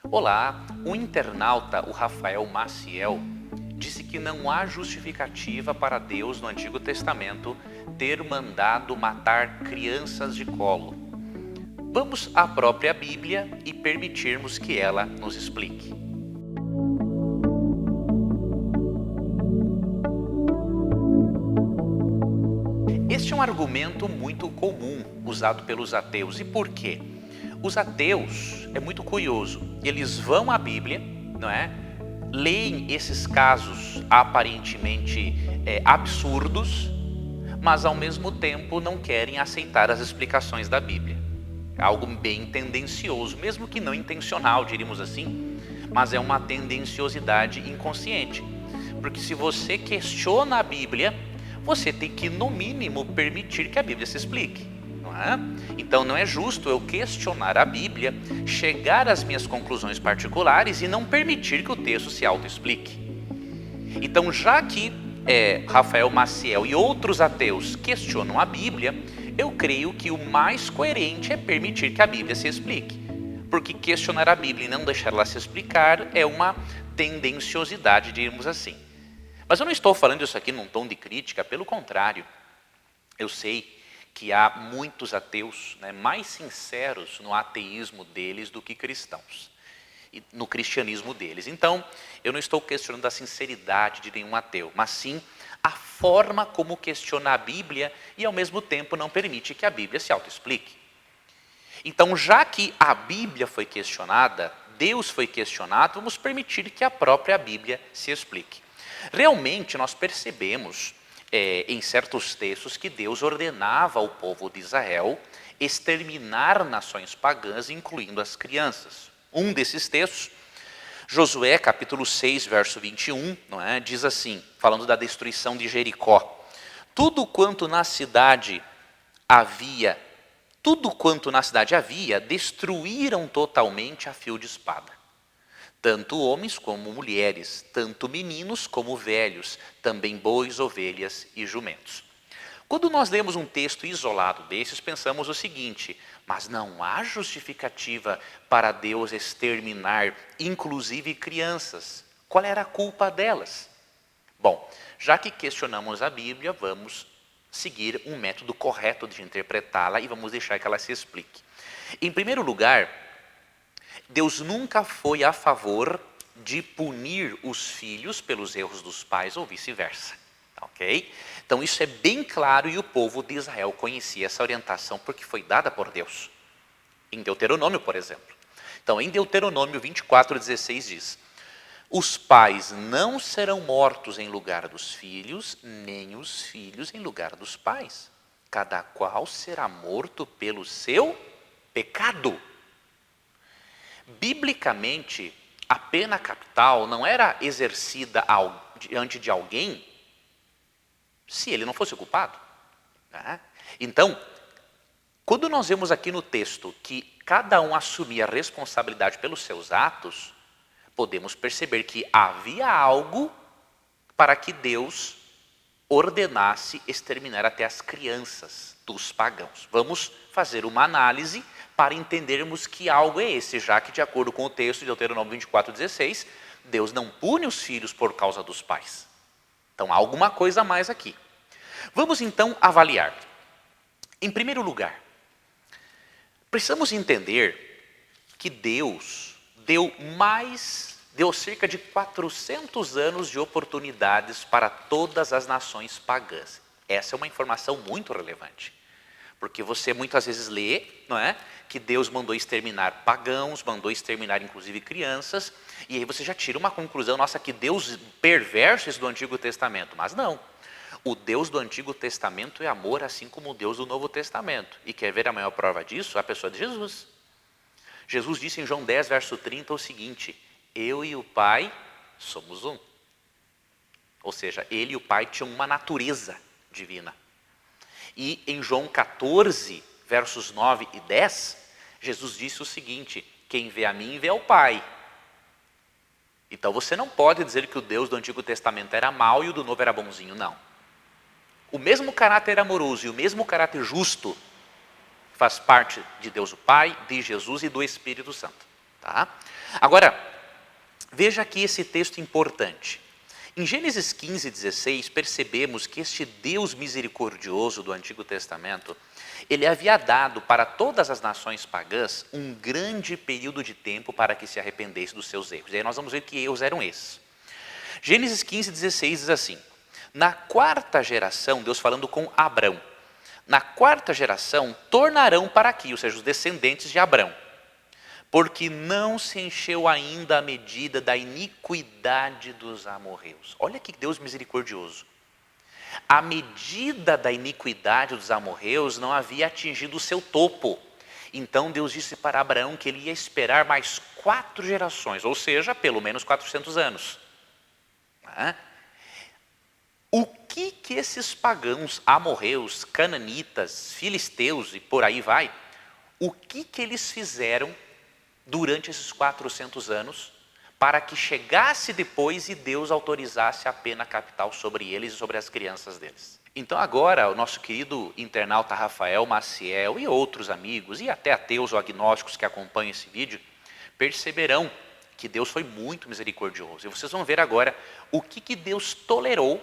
Olá, o internauta, o Rafael Maciel, disse que não há justificativa para Deus no Antigo Testamento ter mandado matar crianças de colo. Vamos à própria Bíblia e permitirmos que ela nos explique. Este é um argumento muito comum usado pelos ateus. E por quê? Os ateus, é muito curioso, eles vão à Bíblia, não é? Leem esses casos aparentemente absurdos, mas ao mesmo tempo não querem aceitar as explicações da Bíblia. É algo bem tendencioso, mesmo que não intencional, diríamos assim, mas é uma tendenciosidade inconsciente. Porque se você questiona a Bíblia, você tem que, no mínimo, permitir que a Bíblia se explique. Não é? Então não é justo eu questionar a Bíblia, chegar às minhas conclusões particulares e não permitir que o texto se autoexplique. Então, já que Rafael Maciel e outros ateus questionam a Bíblia, eu creio que o mais coerente é permitir que a Bíblia se explique. Porque questionar a Bíblia e não deixar ela se explicar é uma tendenciosidade, diríamos assim. Mas eu não estou falando isso aqui num tom de crítica, pelo contrário. Eu sei que há muitos ateus, né, mais sinceros no ateísmo deles do que cristãos, e no cristianismo deles. Então, eu não estou questionando a sinceridade de nenhum ateu, mas sim a forma como questiona a Bíblia e ao mesmo tempo não permite que a Bíblia se autoexplique. Então, já que a Bíblia foi questionada, Deus foi questionado, vamos permitir que a própria Bíblia se explique. Realmente nós percebemos em certos textos que Deus ordenava ao povo de Israel exterminar nações pagãs, incluindo as crianças. Um desses textos, Josué capítulo 6, verso 21, não é? Diz assim, falando da destruição de Jericó: tudo quanto na cidade havia, destruíram totalmente a fio de espada. Tanto homens como mulheres, tanto meninos como velhos, também bois, ovelhas e jumentos. Quando nós lemos um texto isolado desses, pensamos o seguinte: mas não há justificativa para Deus exterminar, inclusive crianças. Qual era a culpa delas? Bom, já que questionamos a Bíblia, vamos seguir um método correto de interpretá-la e vamos deixar que ela se explique. Em primeiro lugar, Deus nunca foi a favor de punir os filhos pelos erros dos pais ou vice-versa. Ok? Então isso é bem claro e o povo de Israel conhecia essa orientação porque foi dada por Deus. Em Deuteronômio, por exemplo. Então em Deuteronômio 24:16 diz: os pais não serão mortos em lugar dos filhos, nem os filhos em lugar dos pais. Cada qual será morto pelo seu pecado. Biblicamente, a pena capital não era exercida diante de alguém se ele não fosse culpado. Né? Então, quando nós vemos aqui no texto que cada um assumia a responsabilidade pelos seus atos, podemos perceber que havia algo para que Deus ordenasse exterminar até as crianças dos pagãos. Vamos fazer uma análise para entendermos que algo é esse, já que de acordo com o texto de Deuteronômio 24:16, Deus não pune os filhos por causa dos pais. Então há alguma coisa a mais aqui. Vamos então avaliar. Em primeiro lugar, precisamos entender que Deus deu cerca de 400 anos de oportunidades para todas as nações pagãs. Essa é uma informação muito relevante. Porque você muitas vezes lê, não é, que Deus mandou exterminar pagãos, mandou exterminar inclusive crianças, e aí você já tira uma conclusão, nossa, que Deus perverso esse do Antigo Testamento. Mas não, o Deus do Antigo Testamento é amor, assim como o Deus do Novo Testamento. E quer ver a maior prova disso? A pessoa de Jesus. Jesus disse em João 10, verso 30 o seguinte: eu e o Pai somos um. Ou seja, ele e o Pai tinham uma natureza divina. E em João 14, versos 9 e 10, Jesus disse o seguinte: quem vê a mim, vê ao Pai. Então você não pode dizer que o Deus do Antigo Testamento era mau e o do Novo era bonzinho, não. O mesmo caráter amoroso e o mesmo caráter justo faz parte de Deus o Pai, de Jesus e do Espírito Santo. Tá? Agora, veja aqui esse texto importante. Em Gênesis 15, 16, percebemos que este Deus misericordioso do Antigo Testamento, ele havia dado para todas as nações pagãs um grande período de tempo para que se arrependesse dos seus erros. E aí nós vamos ver que erros eram esses. Gênesis 15, 16 diz assim: na quarta geração, Deus falando com Abrão, na quarta geração tornarão para aqui, ou seja, os descendentes de Abrão, porque não se encheu ainda a medida da iniquidade dos amorreus. Olha que Deus misericordioso. A medida da iniquidade dos amorreus não havia atingido o seu topo. Então Deus disse para Abraão que ele ia esperar mais 4 gerações, ou seja, pelo menos 400 anos. O que esses pagãos, amorreus, cananitas, filisteus e por aí vai, o que eles fizeram durante esses 400 anos, para que chegasse depois e Deus autorizasse a pena capital sobre eles e sobre as crianças deles? Então agora o nosso querido internauta Rafael Maciel e outros amigos, e até ateus ou agnósticos que acompanham esse vídeo, perceberão que Deus foi muito misericordioso. E vocês vão ver agora o que Deus tolerou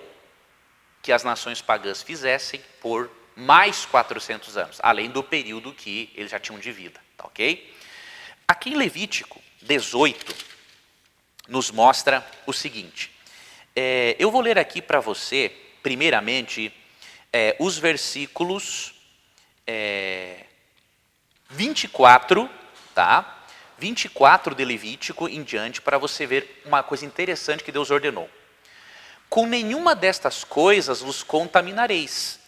que as nações pagãs fizessem por mais 400 anos, além do período que eles já tinham de vida, tá ok? Aqui em Levítico 18, nos mostra o seguinte. Eu vou ler aqui para você, primeiramente, os versículos 24, tá? 24 de Levítico em diante, para você ver uma coisa interessante que Deus ordenou. Com nenhuma destas coisas vos contaminareis,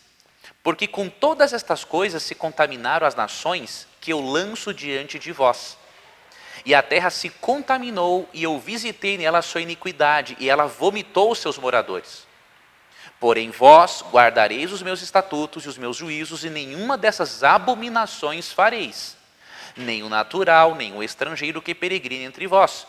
porque com todas estas coisas se contaminaram as nações que eu lanço diante de vós. E a terra se contaminou, e eu visitei nela a sua iniquidade, e ela vomitou os seus moradores. Porém vós guardareis os meus estatutos e os meus juízos, e nenhuma dessas abominações fareis, nem o natural, nem o estrangeiro que peregrine entre vós.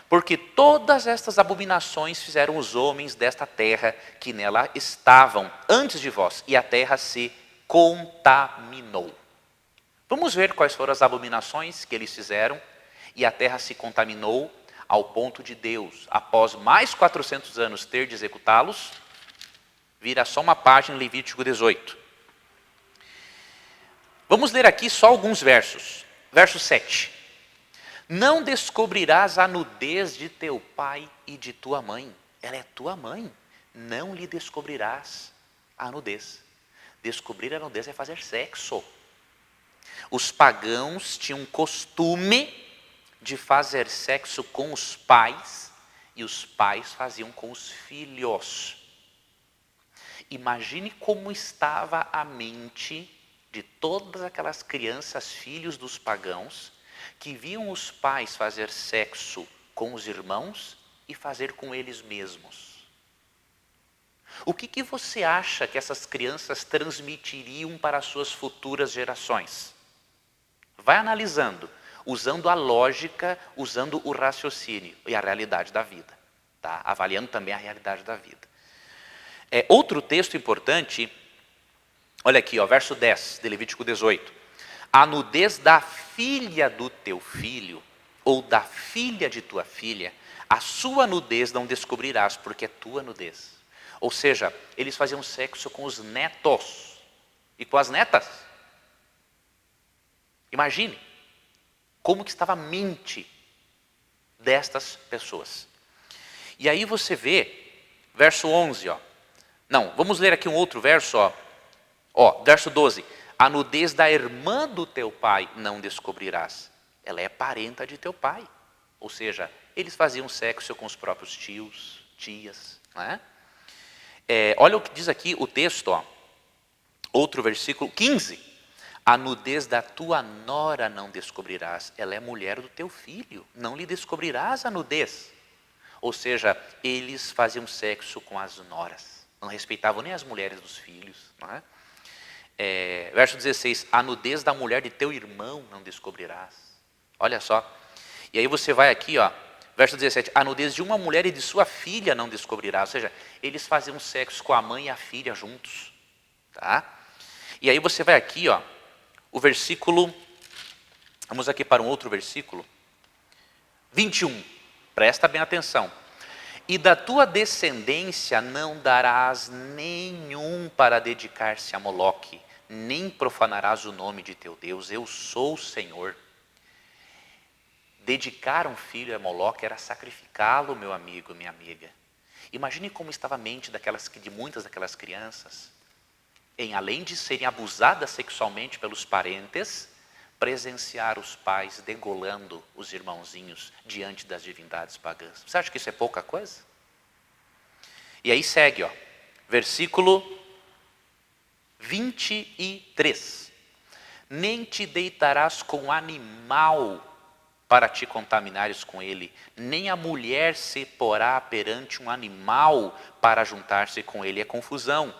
Porque todas estas abominações fizeram os homens desta terra que nela estavam antes de vós, e a terra se contaminou. Vamos ver quais foram as abominações que eles fizeram. E a terra se contaminou ao ponto de Deus, após mais 400 anos ter de executá-los, vira só uma página em Levítico 18. Vamos ler aqui só alguns versos. Verso 7. Não descobrirás a nudez de teu pai e de tua mãe. Ela é tua mãe. Não lhe descobrirás a nudez. Descobrir a nudez é fazer sexo. Os pagãos tinham costume de fazer sexo com os pais, e os pais faziam com os filhos. Imagine como estava a mente de todas aquelas crianças, filhos dos pagãos, que viam os pais fazer sexo com os irmãos e fazer com eles mesmos. O que você acha que essas crianças transmitiriam para as suas futuras gerações? Vai analisando, usando a lógica, usando o raciocínio e a realidade da vida, tá? Avaliando também a realidade da vida. Outro texto importante, olha aqui, ó, verso 10 de Levítico 18. A nudez da filha do teu filho, ou da filha de tua filha, a sua nudez não descobrirás, porque é tua nudez. Ou seja, eles faziam sexo com os netos e com as netas. Imagine como que estava a mente destas pessoas. E aí você vê, verso 11, ó. Não, vamos ler aqui um outro verso, ó. Verso 12. A nudez da irmã do teu pai não descobrirás. Ela é parenta de teu pai. Ou seja, eles faziam sexo com os próprios tios, tias, não é? Olha o que diz aqui o texto, ó. Outro versículo, 15. A nudez da tua nora não descobrirás. Ela é mulher do teu filho. Não lhe descobrirás a nudez. Ou seja, eles faziam sexo com as noras. Não respeitavam nem as mulheres dos filhos. Não é? Verso 16. A nudez da mulher de teu irmão não descobrirás. Olha só. E aí você vai aqui, ó. Verso 17. A nudez de uma mulher e de sua filha não descobrirás. Ou seja, eles faziam sexo com a mãe e a filha juntos. Tá? E aí você vai aqui, ó. O versículo, vamos aqui para um outro versículo, 21, presta bem atenção. E da tua descendência não darás nenhum para dedicar-se a Moloque, nem profanarás o nome de teu Deus, eu sou o Senhor. Dedicar um filho a Moloque era sacrificá-lo, meu amigo, minha amiga. Imagine como estava a mente de muitas daquelas crianças, em além de serem abusadas sexualmente pelos parentes, presenciar os pais degolando os irmãozinhos diante das divindades pagãs. Você acha que isso é pouca coisa? E aí segue, ó, versículo 23. Nem te deitarás com animal para te contaminares com ele, nem a mulher se porá perante um animal para juntar-se com ele. É confusão.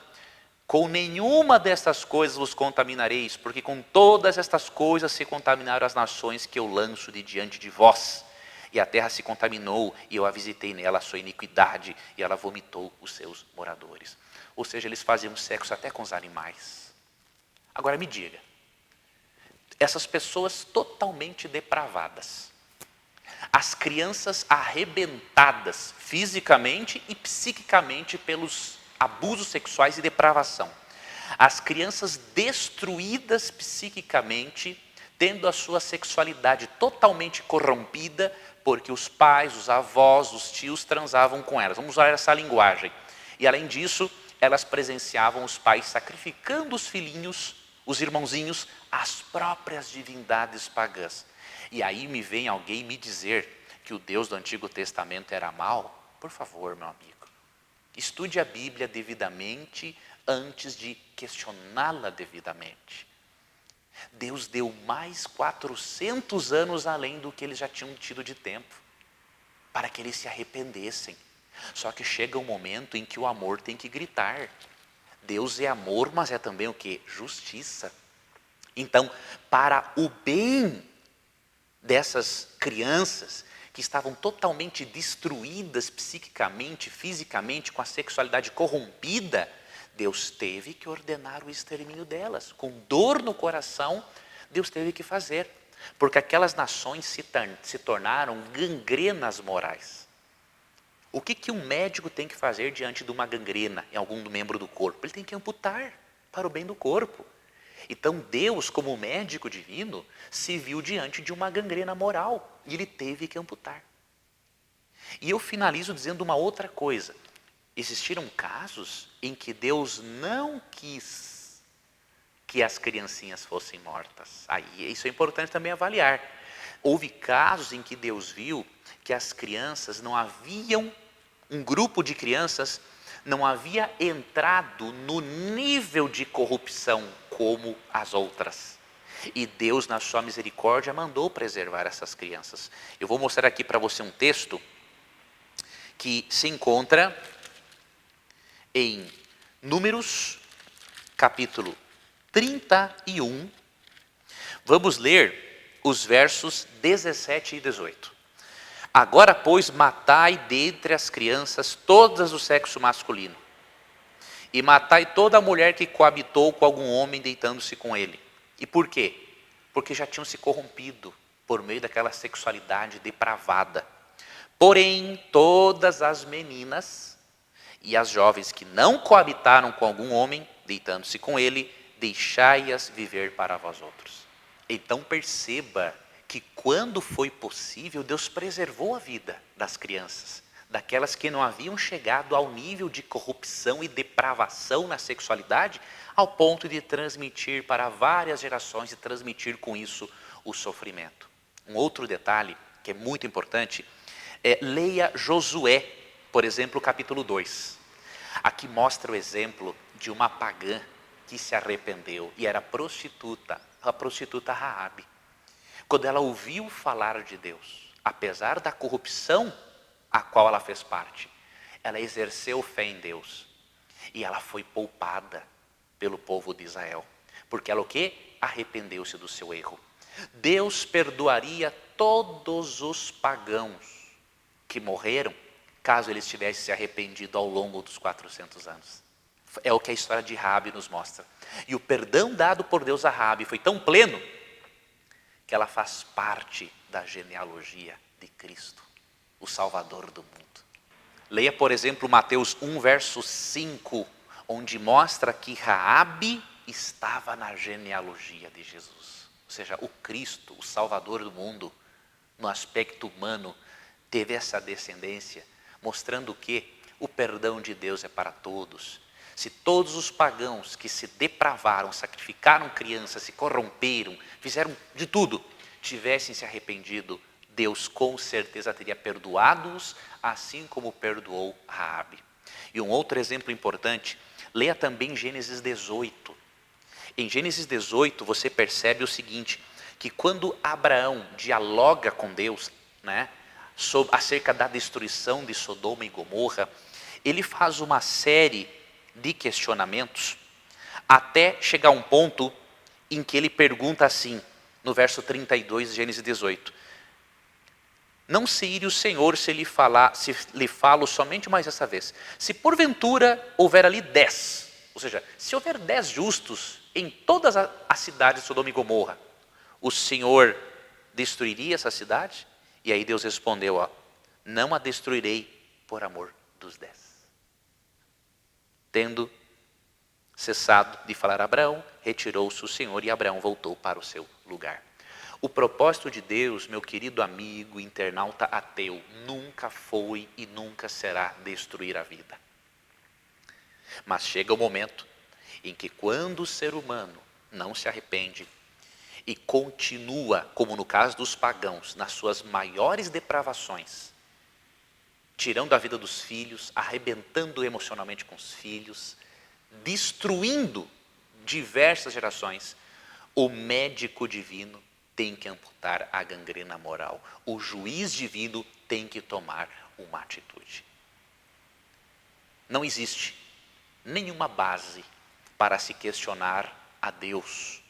Com nenhuma destas coisas vos contaminareis, porque com todas estas coisas se contaminaram as nações que eu lanço de diante de vós. E a terra se contaminou, e eu a visitei nela a sua iniquidade, e ela vomitou os seus moradores. Ou seja, eles faziam sexo até com os animais. Agora me diga, essas pessoas totalmente depravadas, as crianças arrebentadas fisicamente e psiquicamente pelos abusos sexuais e depravação, as crianças destruídas psiquicamente, tendo a sua sexualidade totalmente corrompida, porque os pais, os avós, os tios transavam com elas. Vamos usar essa linguagem. E além disso, elas presenciavam os pais sacrificando os filhinhos, os irmãozinhos, às próprias divindades pagãs. E aí me vem alguém me dizer que o Deus do Antigo Testamento era mau? Por favor, meu amigo. Estude a Bíblia devidamente antes de questioná-la devidamente. Deus deu mais 400 anos além do que eles já tinham tido de tempo, para que eles se arrependessem. Só que chega um momento em que o amor tem que gritar. Deus é amor, mas é também o quê? Justiça. Então, para o bem dessas crianças que estavam totalmente destruídas psiquicamente, fisicamente, com a sexualidade corrompida, Deus teve que ordenar o extermínio delas. Com dor no coração, Deus teve que fazer. Porque aquelas nações se tornaram gangrenas morais. O que um médico tem que fazer diante de uma gangrena em algum membro do corpo? Ele tem que amputar para o bem do corpo. Então Deus, como médico divino, se viu diante de uma gangrena moral e ele teve que amputar. E eu finalizo dizendo uma outra coisa. Existiram casos em que Deus não quis que as criancinhas fossem mortas. Aí isso é importante também avaliar. Houve casos em que Deus viu que as crianças não haviam, um grupo de crianças não havia entrado no nível de corrupção como as outras. E Deus, na sua misericórdia, mandou preservar essas crianças. Eu vou mostrar aqui para você um texto que se encontra em Números, capítulo 31. Vamos ler os versos 17 e 18. Agora, pois, matai dentre as crianças todas do sexo masculino, e matai toda a mulher que coabitou com algum homem deitando-se com ele. E por quê? Porque já tinham se corrompido por meio daquela sexualidade depravada. Porém, todas as meninas e as jovens que não coabitaram com algum homem, deitando-se com ele, deixai-as viver para vós outros. Então perceba que quando foi possível, Deus preservou a vida das crianças, daquelas que não haviam chegado ao nível de corrupção e depravação na sexualidade, ao ponto de transmitir para várias gerações e transmitir com isso o sofrimento. Um outro detalhe que é muito importante, leia Josué, por exemplo, capítulo 2. Aqui mostra o exemplo de uma pagã que se arrependeu e era prostituta, a prostituta Raabe. Quando ela ouviu falar de Deus, apesar da corrupção a qual ela fez parte, ela exerceu fé em Deus. E ela foi poupada pelo povo de Israel. Porque ela o quê? Arrependeu-se do seu erro. Deus perdoaria todos os pagãos que morreram, caso eles tivessem se arrependido ao longo dos 400 anos. É o que a história de Raabe nos mostra. E o perdão dado por Deus a Raabe foi tão pleno que ela faz parte da genealogia de Cristo, o Salvador do mundo. Leia, por exemplo, Mateus 1, verso 5, onde mostra que Raabe estava na genealogia de Jesus. Ou seja, o Cristo, o Salvador do mundo, no aspecto humano, teve essa descendência, mostrando que o perdão de Deus é para todos. Se todos os pagãos que se depravaram, sacrificaram crianças, se corromperam, fizeram de tudo, tivessem se arrependido, Deus com certeza teria perdoado-os, assim como perdoou Raabe. E um outro exemplo importante, leia também Gênesis 18. Em Gênesis 18 você percebe o seguinte, que quando Abraão dialoga com Deus, né, acerca da destruição de Sodoma e Gomorra, ele faz uma série de questionamentos, até chegar a um ponto em que ele pergunta assim, no verso 32 de Gênesis 18, não se ire o Senhor se lhe falo somente mais essa vez, se porventura houver ali 10, ou seja, se houver 10 justos em todas as cidades de Sodoma e Gomorra, o Senhor destruiria essa cidade? E aí Deus respondeu, não a destruirei por amor dos 10. Tendo cessado de falar a Abraão, retirou-se o Senhor e Abraão voltou para o seu lugar. O propósito de Deus, meu querido amigo internauta ateu, nunca foi e nunca será destruir a vida. Mas chega o momento em que quando o ser humano não se arrepende e continua, como no caso dos pagãos, nas suas maiores depravações, tirando a vida dos filhos, arrebentando emocionalmente com os filhos, destruindo diversas gerações, o médico divino tem que amputar a gangrena moral. O juiz divino tem que tomar uma atitude. Não existe nenhuma base para se questionar a Deus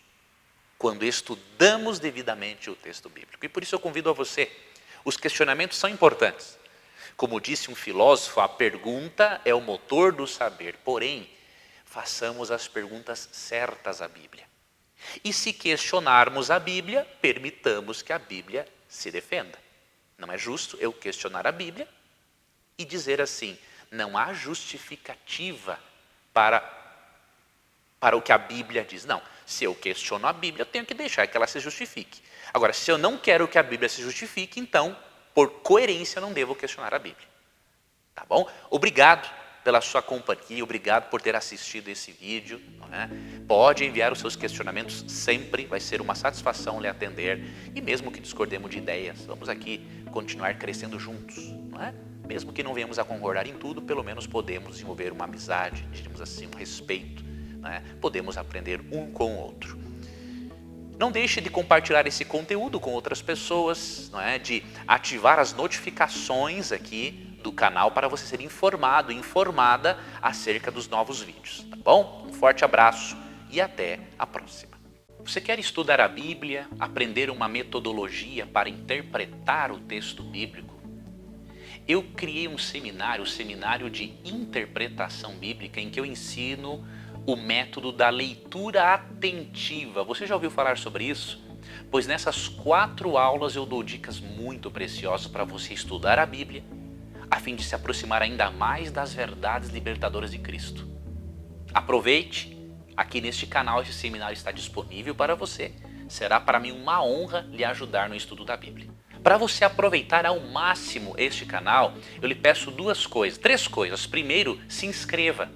quando estudamos devidamente o texto bíblico. E por isso eu convido a você, os questionamentos são importantes. Como disse um filósofo, a pergunta é o motor do saber, porém, façamos as perguntas certas à Bíblia. E se questionarmos a Bíblia, permitamos que a Bíblia se defenda. Não é justo eu questionar a Bíblia e dizer assim, não há justificativa para o que a Bíblia diz. Não, se eu questiono a Bíblia, eu tenho que deixar que ela se justifique. Agora, se eu não quero que a Bíblia se justifique, então, por coerência, eu não devo questionar a Bíblia. Tá bom? Obrigado pela sua companhia, obrigado por ter assistido esse vídeo. Não é? Pode enviar os seus questionamentos sempre, vai ser uma satisfação lhe atender. E mesmo que discordemos de ideias, vamos aqui continuar crescendo juntos. Não é? Mesmo que não venhamos a concordar em tudo, pelo menos podemos desenvolver uma amizade, digamos assim, um respeito. Não é? Podemos aprender um com o outro. Não deixe de compartilhar esse conteúdo com outras pessoas, não é? De ativar as notificações aqui do canal para você ser informado, informada acerca dos novos vídeos, tá bom? Um forte abraço e até a próxima. Você quer estudar a Bíblia, aprender uma metodologia para interpretar o texto bíblico? Eu criei um seminário, o Seminário de Interpretação Bíblica, em que eu ensino o método da leitura atentiva. Você já ouviu falar sobre isso? Pois nessas 4 aulas eu dou dicas muito preciosas para você estudar a Bíblia, a fim de se aproximar ainda mais das verdades libertadoras de Cristo. Aproveite, aqui neste canal esse seminário está disponível para você. Será para mim uma honra lhe ajudar no estudo da Bíblia. Para você aproveitar ao máximo este canal, eu lhe peço 3 coisas. Primeiro, se inscreva.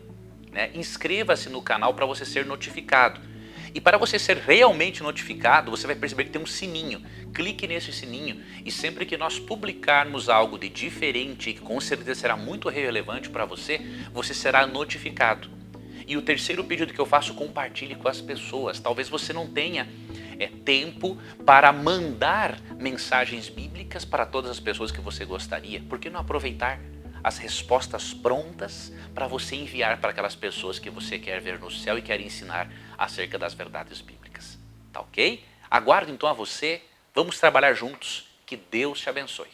Inscreva-se no canal para você ser notificado. E para você ser realmente notificado, você vai perceber que tem um sininho. Clique nesse sininho e sempre que nós publicarmos algo de diferente, que com certeza será muito relevante para você, você será notificado. E o terceiro pedido que eu faço, compartilhe com as pessoas. Talvez você não tenha tempo para mandar mensagens bíblicas para todas as pessoas que você gostaria. Por que não aproveitar as respostas prontas para você enviar para aquelas pessoas que você quer ver no céu e quer ensinar acerca das verdades bíblicas? Tá ok? Aguardo então a você, vamos trabalhar juntos, que Deus te abençoe.